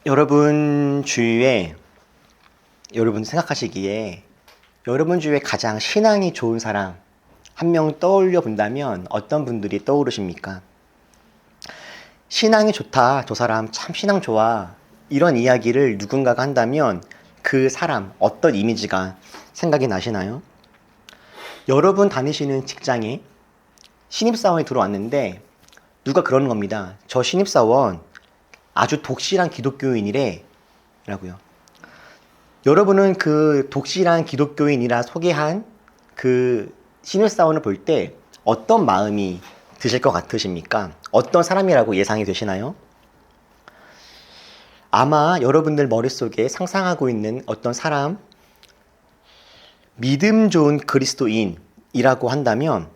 여러분 주위에, 여러분 생각하시기에 여러분 주위에 가장 신앙이 좋은 사람 한 명 떠올려 본다면 어떤 분들이 떠오르십니까? 신앙이 좋다, 저 사람 참 신앙 좋아, 이런 이야기를 누군가가 한다면 그 사람 어떤 이미지가 생각이 나시나요? 여러분 다니시는 직장에 신입사원이 들어왔는데 누가 그러는 겁니다. 저 신입사원 아주 독실한 기독교인이래 라고요. 여러분은 그 독실한 기독교인이라 소개한 그 신입사원을 볼 때 어떤 마음이 드실 것 같으십니까? 어떤 사람이라고 예상이 되시나요? 아마 여러분들 머릿속에 상상하고 있는 어떤 사람, 믿음 좋은 그리스도인이라고 한다면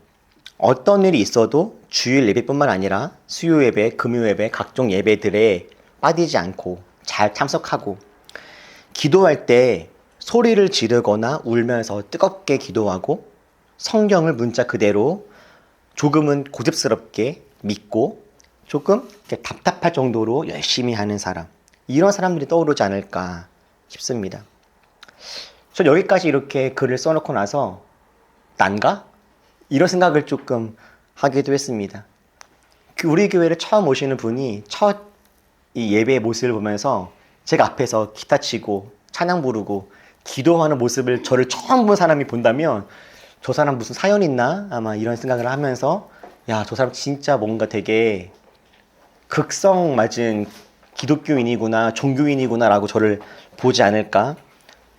어떤 일이 있어도 주일 예배뿐만 아니라 수요 예배, 금요 예배, 각종 예배들에 빠지지 않고 잘 참석하고, 기도할 때 소리를 지르거나 울면서 뜨겁게 기도하고, 성경을 문자 그대로 조금은 고집스럽게 믿고 조금 답답할 정도로 열심히 하는 사람, 이런 사람들이 떠오르지 않을까 싶습니다. 전 여기까지 이렇게 글을 써놓고 나서 난가? 이런 생각을 조금 하기도 했습니다. 우리 교회를 처음 오시는 분이 첫 이 예배의 모습을 보면서 제가 앞에서 기타 치고 찬양 부르고 기도하는 모습을 저를 처음 본 사람이 본다면 저 사람 무슨 사연 있나? 아마 이런 생각을 하면서 야, 저 사람 진짜 뭔가 되게 극성 맞은 기독교인이구나, 종교인이구나 라고 저를 보지 않을까?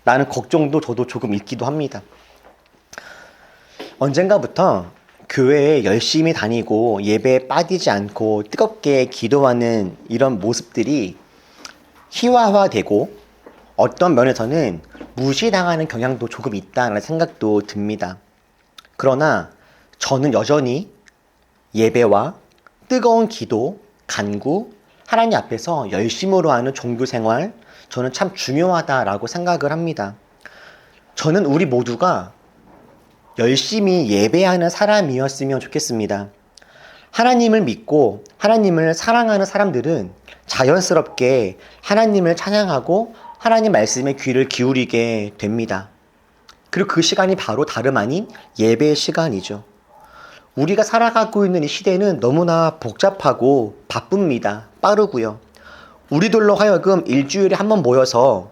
라는 걱정도 저도 조금 있기도 합니다. 언젠가부터 교회에 열심히 다니고 예배에 빠지지 않고 뜨겁게 기도하는 이런 모습들이 희화화되고 어떤 면에서는 무시당하는 경향도 조금 있다는 생각도 듭니다. 그러나 저는 여전히 예배와 뜨거운 기도, 간구, 하나님 앞에서 열심으로 하는 종교 생활, 저는 참 중요하다라고 생각을 합니다. 저는 우리 모두가 열심히 예배하는 사람이었으면 좋겠습니다. 하나님을 믿고 하나님을 사랑하는 사람들은 자연스럽게 하나님을 찬양하고 하나님 말씀에 귀를 기울이게 됩니다. 그리고 그 시간이 바로 다름 아닌 예배의 시간이죠. 우리가 살아가고 있는 이 시대는 너무나 복잡하고 바쁩니다. 빠르고요. 우리들로 하여금 일주일에 한 번 모여서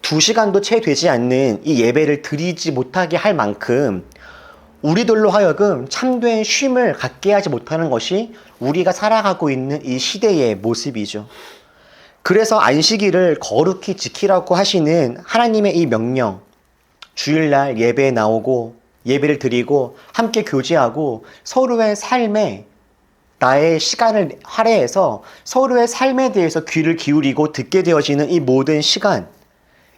2시간도 채 되지 않는 이 예배를 드리지 못하게 할 만큼 우리들로 하여금 참된 쉼을 갖게 하지 못하는 것이 우리가 살아가고 있는 이 시대의 모습이죠. 그래서 안식일을 거룩히 지키라고 하시는 하나님의 이 명령, 주일날 예배에 나오고 예배를 드리고 함께 교제하고 서로의 삶에 나의 시간을 할애해서 서로의 삶에 대해서 귀를 기울이고 듣게 되어지는 이 모든 시간,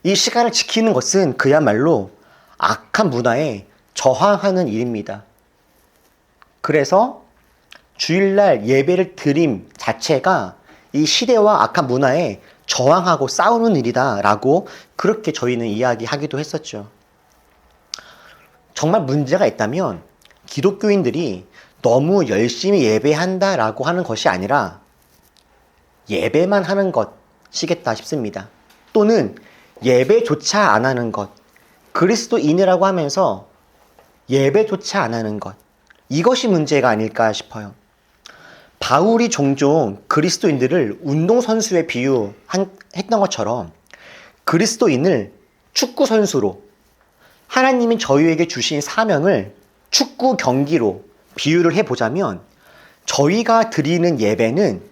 이 시간을 지키는 것은 그야말로 악한 문화에 저항하는 일입니다. 그래서 주일날 예배를 드림 자체가 이 시대와 악한 문화에 저항하고 싸우는 일이다 라고 그렇게 저희는 이야기하기도 했었죠. 정말 문제가 있다면 기독교인들이 너무 열심히 예배한다 라고 하는 것이 아니라 예배만 하는 것이겠다 싶습니다. 또는 예배조차 안 하는 것, 그리스도인이라고 하면서 예배조차 안 하는 것, 이것이 문제가 아닐까 싶어요. 바울이 종종 그리스도인들을 운동선수에 비유했던 것처럼 그리스도인을 축구선수로, 하나님이 저희에게 주신 사명을 축구 경기로 비유를 해보자면 저희가 드리는 예배는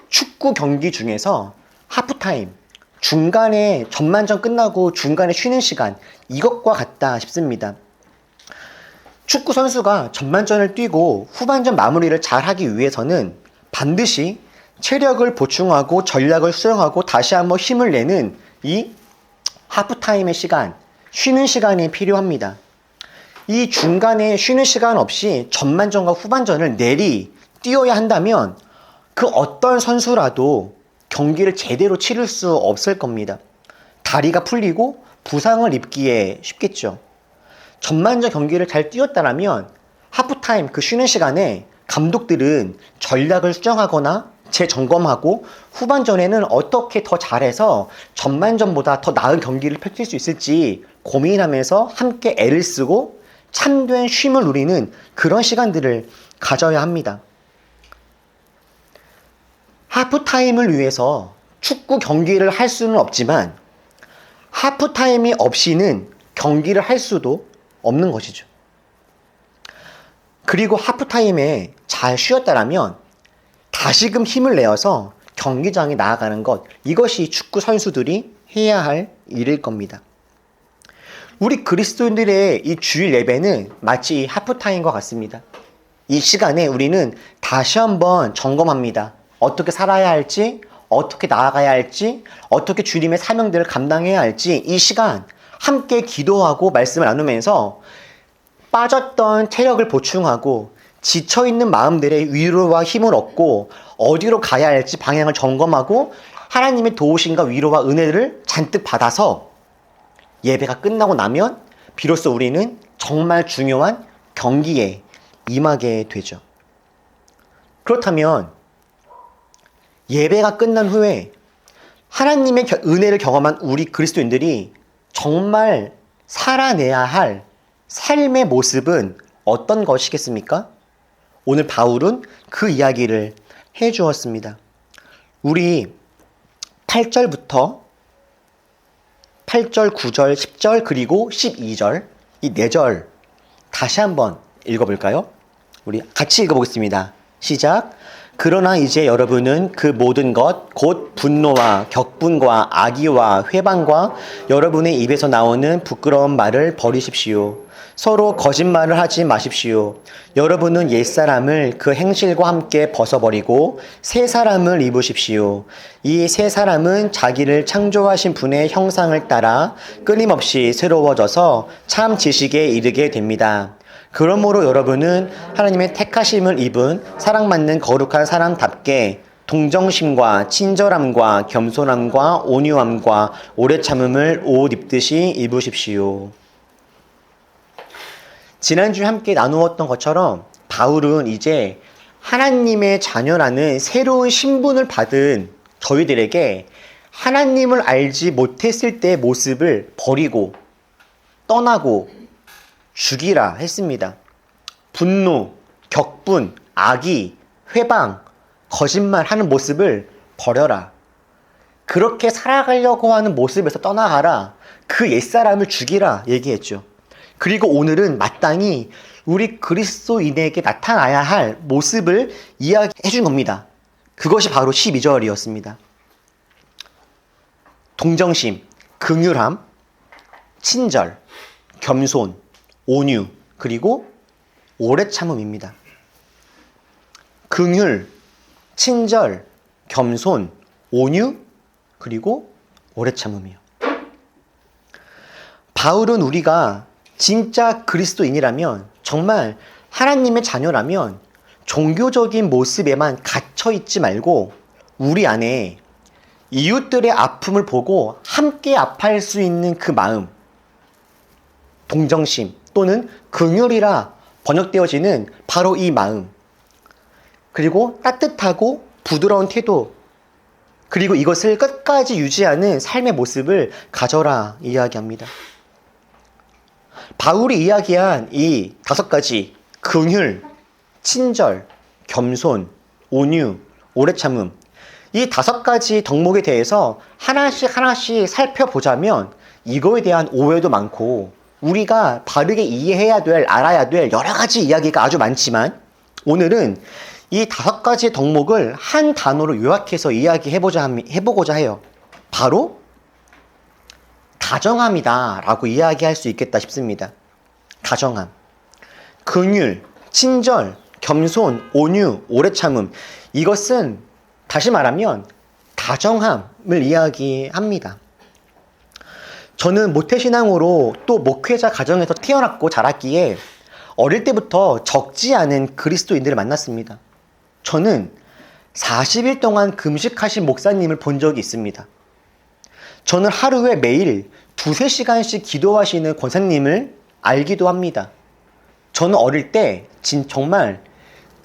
축구 경기 중에서 하프타임, 중간에 전반전 끝나고 중간에 쉬는 시간, 이것과 같다 싶습니다. 축구 선수가 전반전을 뛰고 후반전 마무리를 잘 하기 위해서는 반드시 체력을 보충하고 전략을 수정하고 다시 한번 힘을 내는 이 하프타임의 시간, 쉬는 시간이 필요합니다. 이 중간에 쉬는 시간 없이 전반전과 후반전을 내리 뛰어야 한다면 그 어떤 선수라도 경기를 제대로 치를 수 없을 겁니다. 다리가 풀리고 부상을 입기에 쉽겠죠. 전반전 경기를 잘 뛰었다면 하프타임 그 쉬는 시간에 감독들은 전략을 수정하거나 재점검하고 후반전에는 어떻게 더 잘해서 전반전보다 더 나은 경기를 펼칠 수 있을지 고민하면서 함께 애를 쓰고 참된 쉼을 누리는 그런 시간들을 가져야 합니다. 하프타임을 위해서 축구 경기를 할 수는 없지만 하프타임이 없이는 경기를 할 수도 없는 것이죠. 그리고 하프타임에 잘 쉬었다라면 다시금 힘을 내어서 경기장에 나아가는 것, 이것이 축구 선수들이 해야 할 일일 겁니다. 우리 그리스도인들의 이 주일 예배는 마치 하프타임과 같습니다. 이 시간에 우리는 다시 한번 점검합니다. 어떻게 살아야 할지, 어떻게 나아가야 할지, 어떻게 주님의 사명들을 감당해야 할지, 이 시간 함께 기도하고 말씀을 나누면서 빠졌던 체력을 보충하고 지쳐있는 마음들의 위로와 힘을 얻고 어디로 가야 할지 방향을 점검하고 하나님의 도우심과 위로와 은혜를 잔뜩 받아서 예배가 끝나고 나면 비로소 우리는 정말 중요한 경기에 임하게 되죠. 그렇다면 예배가 끝난 후에 하나님의 은혜를 경험한 우리 그리스도인들이 정말 살아내야 할 삶의 모습은 어떤 것이겠습니까? 오늘 바울은 그 이야기를 해 주었습니다. 우리 8절부터 8절, 9절, 10절, 그리고 12절, 이 4절 다시 한번 읽어볼까요? 우리 같이 읽어보겠습니다. 시작. 그러나 이제 여러분은 그 모든 것, 곧 분노와 격분과 악의와 회방과 여러분의 입에서 나오는 부끄러운 말을 버리십시오. 서로 거짓말을 하지 마십시오. 여러분은 옛사람을 그 행실과 함께 벗어버리고 새 사람을 입으십시오. 이 새 사람은 자기를 창조하신 분의 형상을 따라 끊임없이 새로워져서 참 지식에 이르게 됩니다. 그러므로 여러분은 하나님의 택하심을 입은 사랑받는 거룩한 사람답게 동정심과 친절함과 겸손함과 온유함과 오래 참음을 옷 입듯이 입으십시오. 지난주에 함께 나누었던 것처럼 바울은 이제 하나님의 자녀라는 새로운 신분을 받은 저희들에게 하나님을 알지 못했을 때의 모습을 버리고 떠나고 죽이라 했습니다. 분노, 격분, 악의, 회방, 거짓말하는 모습을 버려라. 그렇게 살아가려고 하는 모습에서 떠나가라. 그 옛사람을 죽이라 얘기했죠. 그리고 오늘은 마땅히 우리 그리스도인에게 나타나야 할 모습을 이야기해 준 겁니다. 그것이 바로 12절이었습니다. 동정심, 긍휼함, 친절, 겸손, 온유, 그리고 오래 참음입니다. 긍휼, 친절, 겸손, 온유, 그리고 오래 참음이요. 바울은 우리가 진짜 그리스도인이라면, 정말 하나님의 자녀라면 종교적인 모습에만 갇혀 있지 말고 우리 안에 이웃들의 아픔을 보고 함께 아파할 수 있는 그 마음, 동정심 또는 긍휼이라 번역되어지는 바로 이 마음, 그리고 따뜻하고 부드러운 태도, 그리고 이것을 끝까지 유지하는 삶의 모습을 가져라 이야기합니다. 바울이 이야기한 이 5가지 긍휼, 친절, 겸손, 온유, 오래 참음, 이 5가지 덕목에 대해서 하나씩 살펴보자면 이거에 대한 오해도 많고 우리가 바르게 이해해야 될, 알아야 될 여러 가지 이야기가 아주 많지만 오늘은 이 5가지 덕목을 한 단어로 요약해서 해보고자 해요. 바로 다정함이다 라고 이야기할 수 있겠다 싶습니다. 다정함, 긍휼, 친절, 겸손, 온유, 오래 참음, 이것은 다시 말하면 다정함을 이야기합니다. 저는 모태신앙으로 또 목회자 가정에서 태어났고 자랐기에 어릴 때부터 적지 않은 그리스도인들을 만났습니다. 저는 40일 동안 금식하신 목사님을 본 적이 있습니다. 저는 하루에 매일 2-3시간씩 기도하시는 권사님을 알기도 합니다. 저는 어릴 때 정말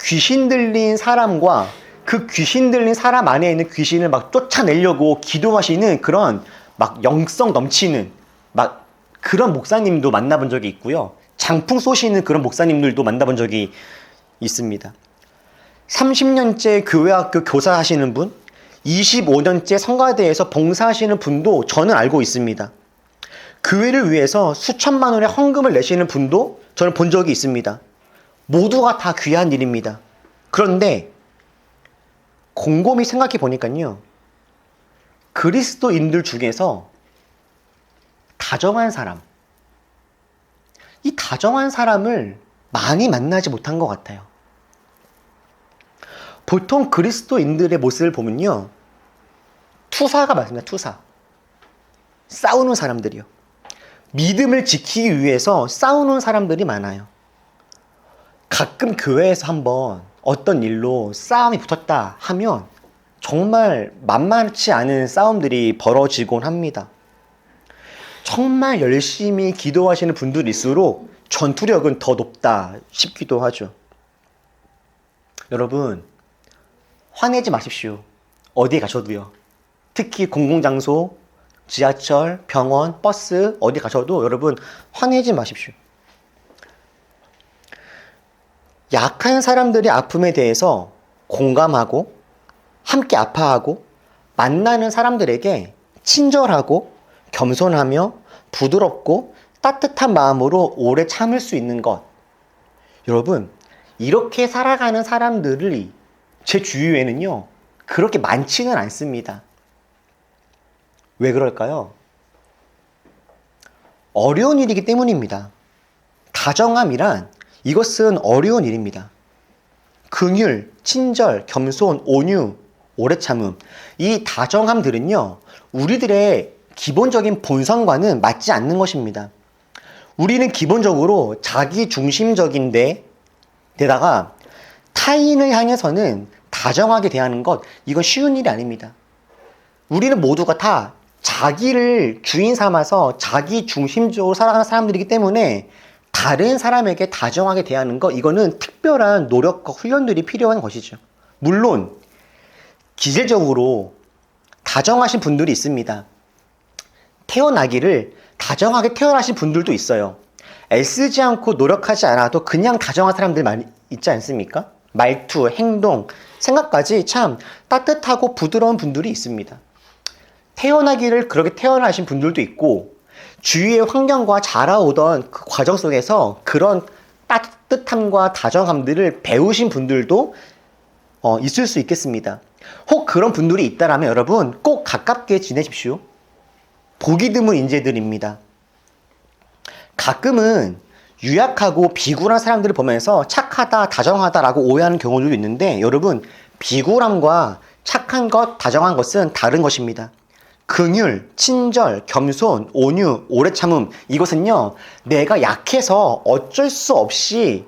귀신 들린 사람과 그 귀신 들린 사람 안에 있는 귀신을 막 쫓아내려고 기도하시는 그런 막 영성 넘치는 막 그런 목사님도 만나본 적이 있고요. 장풍 쏘시는 그런 목사님들도 만나본 적이 있습니다. 30년째 교회학교 교사 하시는 분, 25년째 성가대에서 봉사하시는 분도 저는 알고 있습니다. 교회를 위해서 수천만 원의 헌금을 내시는 분도 저는 본 적이 있습니다. 모두가 다 귀한 일입니다. 그런데 곰곰이 생각해 보니까요, 그리스도인들 중에서 다정한 사람, 이 다정한 사람을 많이 만나지 못한 것 같아요. 보통 그리스도인들의 모습을 보면요, 투사가 많습니다. 투사. 싸우는 사람들이요. 믿음을 지키기 위해서 싸우는 사람들이 많아요. 가끔 교회에서 한번 어떤 일로 싸움이 붙었다 하면 정말 만만치 않은 싸움들이 벌어지곤 합니다. 정말 열심히 기도하시는 분들일수록 전투력은 더 높다 싶기도 하죠. 여러분, 화내지 마십시오. 어디 가셔도요. 특히 공공장소, 지하철, 병원, 버스 어디 가셔도 여러분 화내지 마십시오. 약한 사람들의 아픔에 대해서 공감하고 함께 아파하고 만나는 사람들에게 친절하고 겸손하며 부드럽고 따뜻한 마음으로 오래 참을 수 있는 것. 여러분, 이렇게 살아가는 사람들이 제 주위에는요, 그렇게 많지는 않습니다. 왜 그럴까요? 어려운 일이기 때문입니다. 다정함이란 이것은 어려운 일입니다. 긍휼, 친절, 겸손, 온유, 오래 참음. 이 다정함들은요, 우리들의 기본적인 본성과는 맞지 않는 것입니다. 우리는 기본적으로 자기 중심적인데, 게다가 타인을 향해서는 다정하게 대하는 것, 이건 쉬운 일이 아닙니다. 우리는 모두가 다 자기를 주인 삼아서 자기 중심적으로 살아가는 사람들이기 때문에 다른 사람에게 다정하게 대하는 것, 이거는 특별한 노력과 훈련들이 필요한 것이죠. 물론 기질적으로 다정하신 분들이 있습니다. 태어나기를 다정하게 태어나신 분들도 있어요. 애쓰지 않고 노력하지 않아도 그냥 다정한 사람들 많이 있지 않습니까? 말투, 행동, 생각까지 참 따뜻하고 부드러운 분들이 있습니다. 태어나기를 그렇게 태어나신 분들도 있고, 주위의 환경과 자라오던 그 과정 속에서 그런 따뜻함과 다정함들을 배우신 분들도 있을 수 있겠습니다. 혹 그런 분들이 있다라면 여러분 꼭 가깝게 지내십시오. 보기 드문 인재들입니다. 가끔은 유약하고 비굴한 사람들을 보면서 착하다, 다정하다라고 오해하는 경우도 있는데, 여러분, 비굴함과 착한 것, 다정한 것은 다른 것입니다. 긍휼, 친절, 겸손, 온유, 오래 참음, 이것은요, 내가 약해서 어쩔 수 없이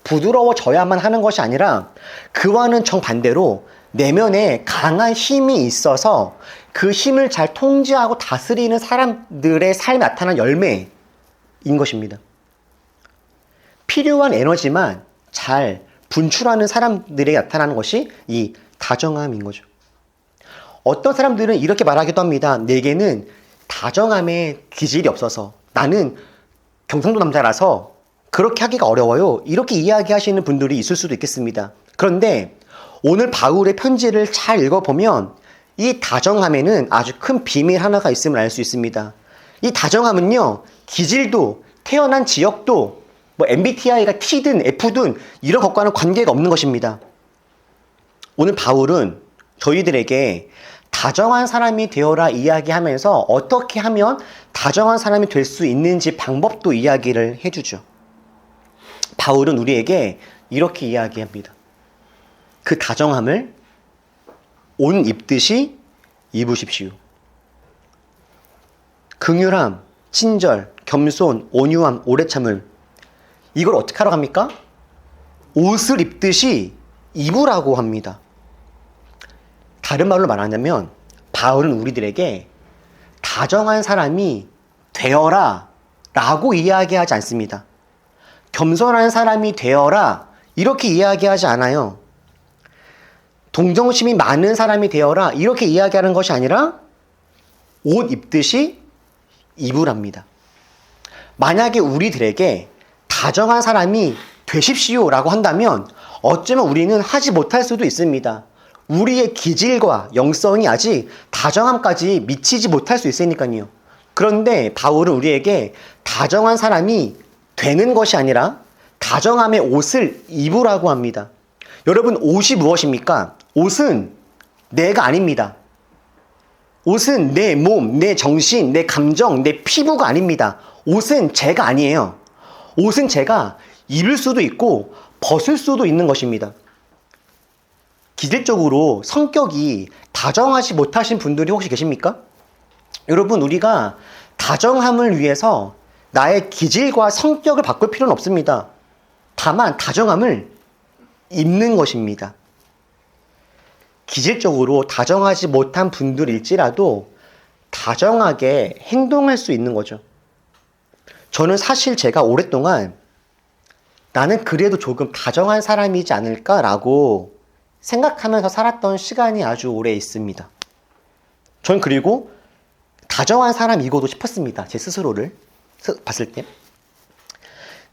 부드러워져야만 하는 것이 아니라 그와는 정반대로 내면에 강한 힘이 있어서 그 힘을 잘 통제하고 다스리는 사람들의 삶에 나타난 열매인 것입니다. 필요한 에너지만 잘 분출하는 사람들에게 나타나는 것이 이 다정함인 거죠. 어떤 사람들은 이렇게 말하기도 합니다. 내게는 다정함의 기질이 없어서, 나는 경상도 남자라서 그렇게 하기가 어려워요. 이렇게 이야기하시는 분들이 있을 수도 있겠습니다. 그런데 오늘 바울의 편지를 잘 읽어보면 이 다정함에는 아주 큰 비밀 하나가 있음을 알 수 있습니다. 이 다정함은요, 기질도 태어난 지역도 뭐 MBTI가 T든 F든 이런 것과는 관계가 없는 것입니다. 오늘 바울은 저희들에게 다정한 사람이 되어라 이야기하면서 어떻게 하면 다정한 사람이 될 수 있는지 방법도 이야기를 해주죠. 바울은 우리에게 이렇게 이야기합니다. 그 다정함을 옷 입듯이 입으십시오. 긍휼함, 친절, 겸손, 온유함, 오래 참을, 이걸 어떻게 하라고 합니까? 옷을 입듯이 입으라고 합니다. 다른 말로 말하자면 바울은 우리들에게 다정한 사람이 되어라 라고 이야기하지 않습니다. 겸손한 사람이 되어라 이렇게 이야기하지 않아요. 동정심이 많은 사람이 되어라 이렇게 이야기하는 것이 아니라 옷 입듯이 입으랍니다. 만약에 우리들에게 다정한 사람이 되십시오 라고 한다면 어쩌면 우리는 하지 못할 수도 있습니다. 우리의 기질과 영성이 아직 다정함까지 미치지 못할 수 있으니까요. 그런데 바울은 우리에게 다정한 사람이 되는 것이 아니라 다정함의 옷을 입으라고 합니다. 여러분, 옷이 무엇입니까? 옷은 내가 아닙니다. 옷은 내 몸, 내 정신, 내 감정, 내 피부가 아닙니다. 옷은 제가 아니에요. 옷은 제가 입을 수도 있고 벗을 수도 있는 것입니다. 기질적으로 성격이 다정하지 못하신 분들이 혹시 계십니까? 여러분, 우리가 다정함을 위해서 나의 기질과 성격을 바꿀 필요는 없습니다. 다만 다정함을 입는 것입니다. 기질적으로 다정하지 못한 분들일지라도 다정하게 행동할 수 있는 거죠. 저는 사실 제가 오랫동안 나는 그래도 조금 다정한 사람이지 않을까라고 생각하면서 살았던 시간이 아주 오래 있습니다. 전 그리고 다정한 사람이고도 싶었습니다. 제 스스로를 봤을 때.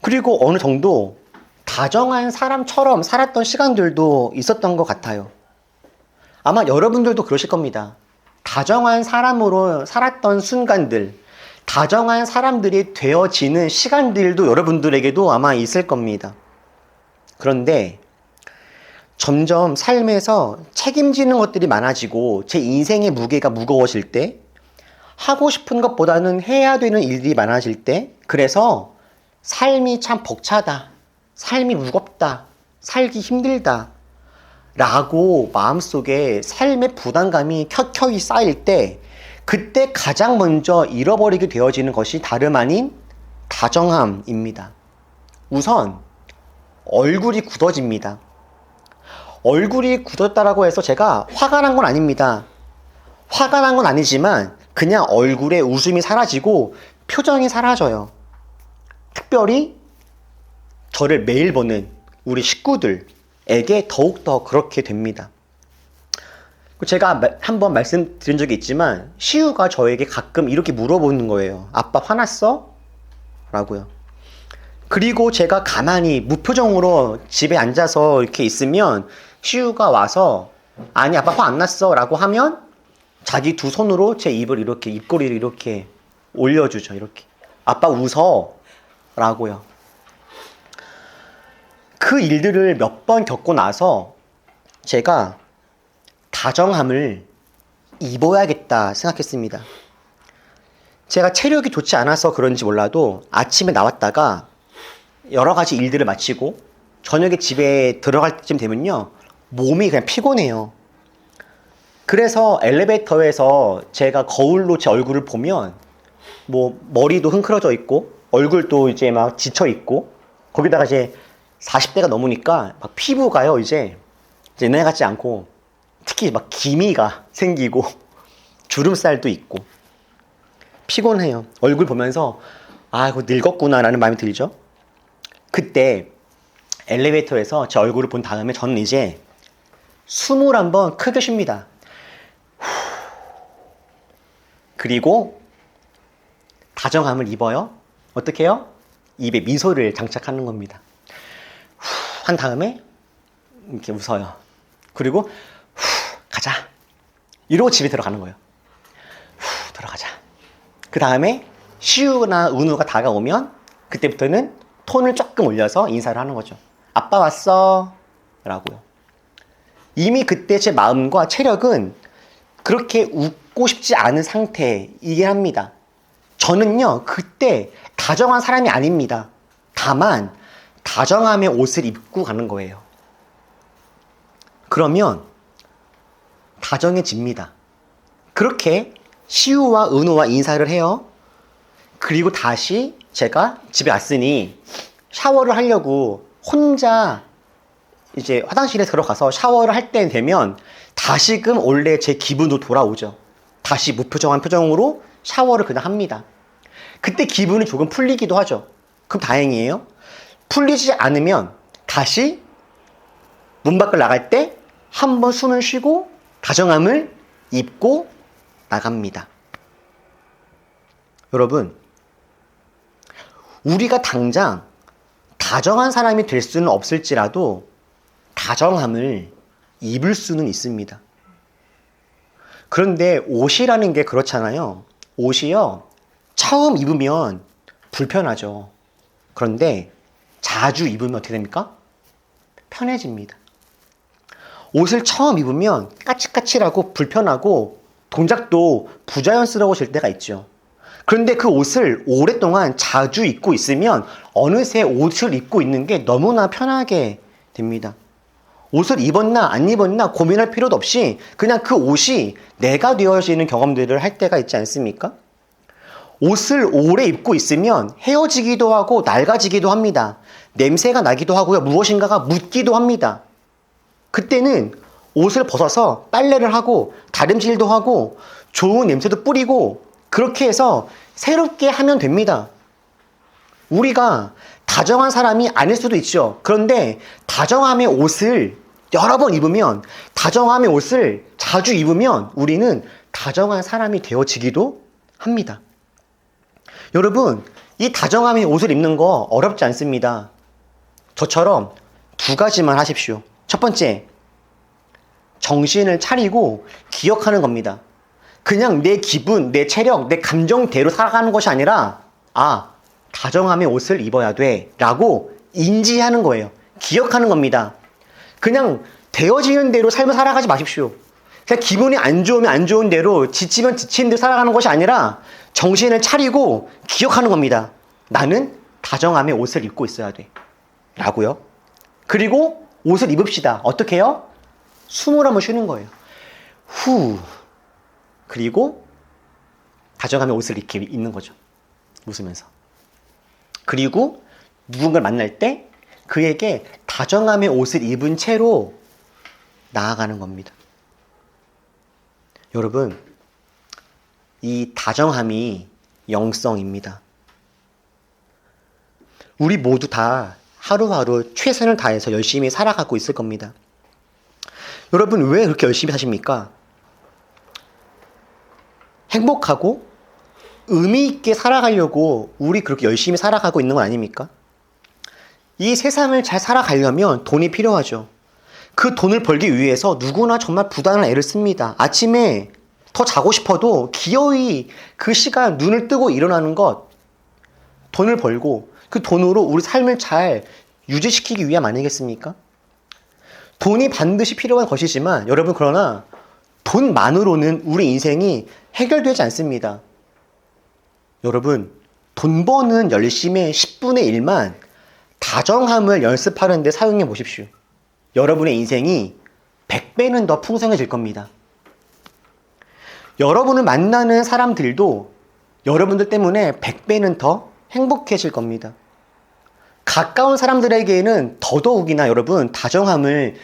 그리고 어느 정도 다정한 사람처럼 살았던 시간들도 있었던 것 같아요. 아마 여러분들도 그러실 겁니다. 다정한 사람으로 살았던 순간들, 다정한 사람들이 되어지는 시간들도 여러분들에게도 아마 있을 겁니다. 그런데 점점 삶에서 책임지는 것들이 많아지고 제 인생의 무게가 무거워질 때, 하고 싶은 것보다는 해야 되는 일들이 많아질 때, 그래서 삶이 참 벅차다, 삶이 무겁다, 살기 힘들다 라고 마음속에 삶의 부담감이 켜켜이 쌓일 때, 그때 가장 먼저 잃어버리게 되어지는 것이 다름 아닌 다정함입니다. 우선 얼굴이 굳어집니다. 얼굴이 굳었다라고 해서 제가 화가 난 건 아닙니다. 화가 난 건 아니지만 그냥 얼굴에 웃음이 사라지고 표정이 사라져요. 특별히 저를 매일 보는 우리 식구들에게 더욱더 그렇게 됩니다. 제가 한번 말씀드린 적이 있지만 시우가 저에게 가끔 이렇게 물어보는 거예요. 아빠 화났어? 라고요. 그리고 제가 가만히 무표정으로 집에 앉아서 이렇게 있으면 시우가 와서 아니 아빠 화 안 났어 라고 하면 자기 두 손으로 제 입을 이렇게 입꼬리를 이렇게 올려주죠. 이렇게 아빠 웃어 라고요. 그 일들을 몇 번 겪고 나서 제가 다정함을 입어야겠다 생각했습니다. 제가 체력이 좋지 않아서 그런지 몰라도 아침에 나왔다가 여러 가지 일들을 마치고 저녁에 집에 들어갈 때쯤 되면요, 몸이 그냥 피곤해요. 그래서 엘리베이터에서 제가 거울로 제 얼굴을 보면 뭐 머리도 흥크러져 있고 얼굴도 이제 막 지쳐 있고, 거기다가 이제 40대가 넘으니까 막 피부가요 이제 옛날 같지 않고, 특히 막 기미가 생기고 주름살도 있고 피곤해요. 얼굴 보면서 아 이거 늙었구나 라는 마음이 들죠. 그때 엘리베이터에서 제 얼굴을 본 다음에 저는 이제 숨을 한번 크게 쉽니다. 그리고 다정함을 입어요. 어떻게 해요? 입에 미소를 장착하는 겁니다. 한 다음에 이렇게 웃어요. 그리고 가자 이러고 집에 들어가는 거예요. 들어가자. 그 다음에 시우나 은우가 다가오면 그때부터는 톤을 조금 올려서 인사를 하는 거죠. 아빠 왔어 라고요. 이미 그때 제 마음과 체력은 그렇게 웃고 싶지 않은 상태이긴 합니다. 저는요 그때 다정한 사람이 아닙니다. 다만 다정함의 옷을 입고 가는 거예요. 그러면 다정해집니다. 그렇게 시우와 은우와 인사를 해요. 그리고 다시 제가 집에 왔으니 샤워를 하려고 혼자 이제 화장실에 들어가서 샤워를 할 때 되면 다시금 원래 제 기분도 돌아오죠. 다시 무표정한 표정으로 샤워를 그냥 합니다. 그때 기분이 조금 풀리기도 하죠. 그럼 다행이에요. 풀리지 않으면 다시 문 밖을 나갈 때 한번 숨을 쉬고 다정함을 입고 나갑니다. 여러분, 우리가 당장 다정한 사람이 될 수는 없을지라도 다정함을 입을 수는 있습니다. 그런데 옷이라는 게 그렇잖아요. 옷이요, 처음 입으면 불편하죠. 그런데 자주 입으면 어떻게 됩니까? 편해집니다. 옷을 처음 입으면 까칠까칠하고 불편하고 동작도 부자연스러워질 때가 있죠. 그런데 그 옷을 오랫동안 자주 입고 있으면 어느새 옷을 입고 있는 게 너무나 편하게 됩니다. 옷을 입었나 안 입었나 고민할 필요도 없이 그냥 그 옷이 내가 되어지는 경험들을 할 때가 있지 않습니까? 옷을 오래 입고 있으면 헤어지기도 하고 낡아지기도 합니다. 냄새가 나기도 하고요. 무엇인가가 묻기도 합니다. 그때는 옷을 벗어서 빨래를 하고 다림질도 하고 좋은 냄새도 뿌리고 그렇게 해서 새롭게 하면 됩니다. 우리가 다정한 사람이 아닐 수도 있죠. 그런데 다정함의 옷을 여러 번 입으면, 다정함의 옷을 자주 입으면 우리는 다정한 사람이 되어지기도 합니다. 여러분, 이 다정함의 옷을 입는 거 어렵지 않습니다. 저처럼 두 가지만 하십시오. 첫 번째, 정신을 차리고 기억하는 겁니다. 그냥 내 기분, 내 체력, 내 감정대로 살아가는 것이 아니라 다정함의 옷을 입어야 돼 라고 인지하는 거예요. 기억하는 겁니다. 그냥 되어지는 대로 삶을 살아가지 마십시오. 그냥 기분이 안 좋으면 안 좋은 대로, 지치면 지친 대로 살아가는 것이 아니라 정신을 차리고 기억하는 겁니다. 나는 다정함의 옷을 입고 있어야 돼 라고요. 그리고 옷을 입읍시다. 어떻게 해요? 숨을 한번 쉬는 거예요. 후. 그리고 다정함의 옷을 이렇게 입는 거죠. 웃으면서. 그리고 누군가를 만날 때 그에게 다정함의 옷을 입은 채로 나아가는 겁니다. 여러분, 이 다정함이 영성입니다. 우리 모두 다 하루하루 최선을 다해서 열심히 살아가고 있을 겁니다. 여러분, 왜 그렇게 열심히 사십니까? 행복하고 의미 있게 살아가려고 우리 그렇게 열심히 살아가고 있는 건 아닙니까? 이 세상을 잘 살아가려면 돈이 필요하죠. 그 돈을 벌기 위해서 누구나 정말 부단한 애를 씁니다. 아침에 더 자고 싶어도 기어이 그 시간 눈을 뜨고 일어나는 것, 돈을 벌고 그 돈으로 우리 삶을 잘 유지시키기 위함 아니겠습니까? 돈이 반드시 필요한 것이지만 여러분, 그러나 돈만으로는 우리 인생이 해결되지 않습니다. 여러분, 돈 버는 열심의 10분의 1만 다정함을 연습하는 데 사용해 보십시오. 여러분의 인생이 100배는 더 풍성해질 겁니다. 여러분을 만나는 사람들도 여러분들 때문에 100배는 더 행복해질 겁니다. 가까운 사람들에게는 더더욱이나 여러분, 다정함의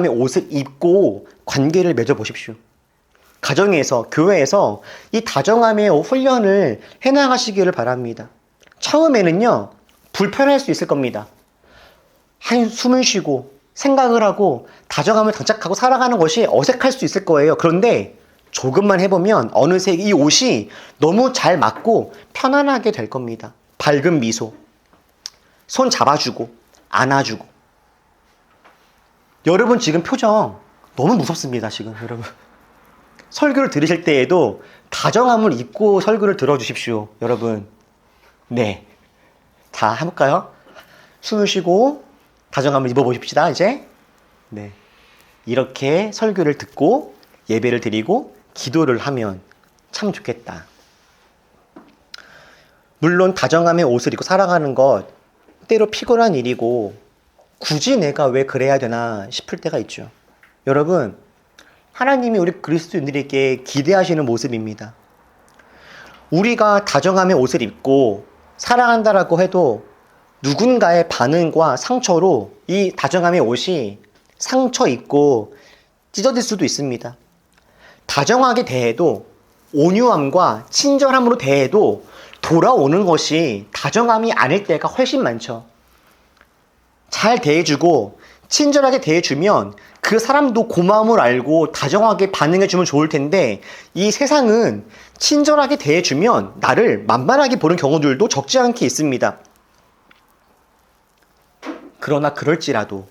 옷을 입고 관계를 맺어보십시오. 가정에서, 교회에서 이 다정함의 훈련을 해나가시기를 바랍니다. 처음에는요, 불편할 수 있을 겁니다. 숨을 쉬고 생각을 하고 다정함을 장착하고 살아가는 것이 어색할 수 있을 거예요. 그런데 조금만 해보면 어느새 이 옷이 너무 잘 맞고 편안하게 될 겁니다. 밝은 미소, 손 잡아주고 안아주고. 여러분 지금 표정 너무 무섭습니다. 지금 여러분 설교를 들으실 때에도 다정함을 입고 설교를 들어주십시오. 여러분, 네, 자 해볼까요? 숨을 쉬고 다정함을 입어보십시다. 이제 네, 이렇게 설교를 듣고 예배를 드리고 기도를 하면 참 좋겠다. 물론 다정함의 옷을 입고 살아가는 것 때로 피곤한 일이고 굳이 내가 왜 그래야 되나 싶을 때가 있죠. 여러분, 하나님이 우리 그리스도인들에게 기대하시는 모습입니다. 우리가 다정함의 옷을 입고 살아간다라고 해도 누군가의 반응과 상처로 이 다정함의 옷이 상처 입고 찢어질 수도 있습니다. 다정하게 대해도, 온유함과 친절함으로 대해도 돌아오는 것이 다정함이 아닐 때가 훨씬 많죠. 잘 대해주고 친절하게 대해주면 그 사람도 고마움을 알고 다정하게 반응해주면 좋을 텐데, 이 세상은 친절하게 대해주면 나를 만만하게 보는 경우들도 적지 않게 있습니다. 그러나 그럴지라도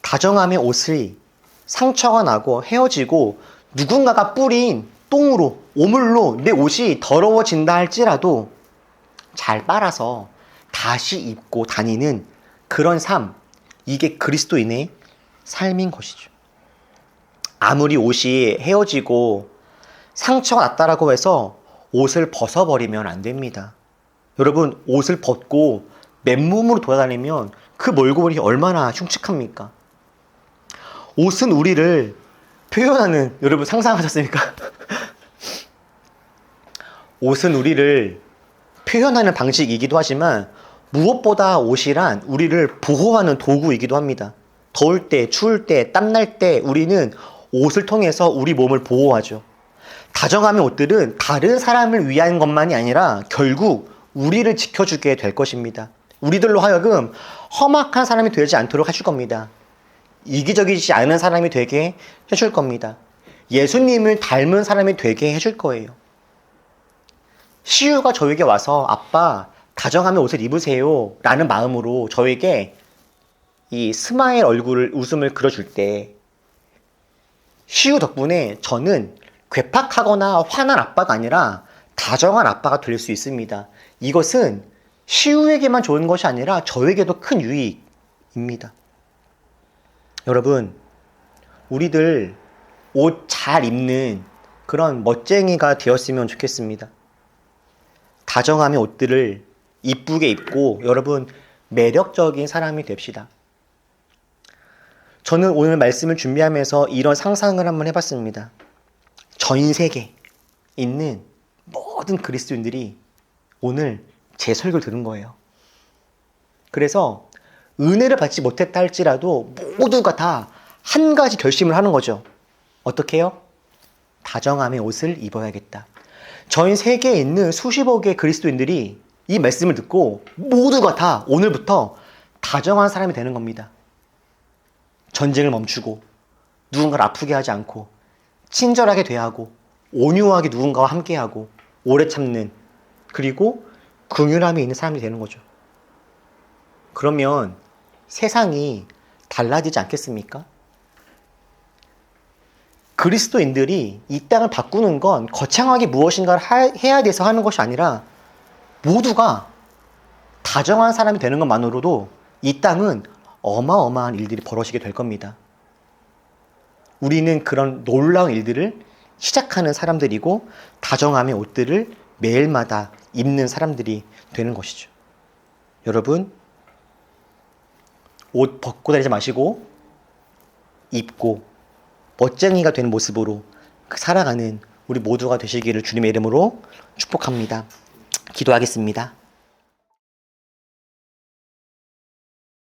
다정함의 옷이 상처가 나고 헤어지고 누군가가 뿌린 똥으로, 오물로 내 옷이 더러워진다 할지라도 잘 빨아서 다시 입고 다니는 그런 삶, 이게 그리스도인의 삶인 것이죠. 아무리 옷이 헤어지고 상처가 났다라고 해서 옷을 벗어버리면 안 됩니다. 여러분, 옷을 벗고 맨몸으로 돌아다니면 그 몰골이 얼마나 흉측합니까? 옷은 우리를 표현하는, 여러분 상상하셨습니까? 옷은 우리를 표현하는 방식이기도 하지만 무엇보다 옷이란 우리를 보호하는 도구이기도 합니다. 더울 때, 추울 때, 땀날 때 우리는 옷을 통해서 우리 몸을 보호하죠. 다정함의 옷들은 다른 사람을 위한 것만이 아니라 결국 우리를 지켜주게 될 것입니다. 우리들로 하여금 험악한 사람이 되지 않도록 해줄 겁니다. 이기적이지 않은 사람이 되게 해줄 겁니다. 예수님을 닮은 사람이 되게 해줄 거예요. 시우가 저에게 와서 아빠 다정함의 옷을 입으세요 라는 마음으로 저에게 이 스마일 얼굴을, 웃음을 그려줄 때 시우 덕분에 저는 괴팍하거나 화난 아빠가 아니라 다정한 아빠가 될 수 있습니다. 이것은 시우에게만 좋은 것이 아니라 저에게도 큰 유익입니다. 여러분, 우리들 옷 잘 입는 그런 멋쟁이가 되었으면 좋겠습니다. 다정함의 옷들을 이쁘게 입고 여러분 매력적인 사람이 됩시다. 저는 오늘 말씀을 준비하면서 이런 상상을 한번 해봤습니다. 전 세계에 있는 모든 그리스도인들이 오늘 제 설교를 들은 거예요. 그래서 은혜를 받지 못했다 할지라도 모두가 다 한 가지 결심을 하는 거죠. 어떻게 해요? 다정함의 옷을 입어야겠다. 전 세계에 있는 수십억 개의 그리스도인들이 이 말씀을 듣고 모두가 다 오늘부터 다정한 사람이 되는 겁니다. 전쟁을 멈추고 누군가를 아프게 하지 않고 친절하게 대하고 온유하게 누군가와 함께하고 오래 참는, 그리고 긍휼함이 있는 사람이 되는 거죠. 그러면 세상이 달라지지 않겠습니까? 그리스도인들이 이 땅을 바꾸는 건 거창하게 무엇인가를 해야 돼서 하는 것이 아니라 모두가 다정한 사람이 되는 것만으로도 이 땅은 어마어마한 일들이 벌어지게 될 겁니다. 우리는 그런 놀라운 일들을 시작하는 사람들이고 다정함의 옷들을 매일마다 입는 사람들이 되는 것이죠. 여러분, 옷 벗고 다니지 마시고 입고 멋쟁이가 되는 모습으로 살아가는 우리 모두가 되시기를 주님의 이름으로 축복합니다. 기도하겠습니다.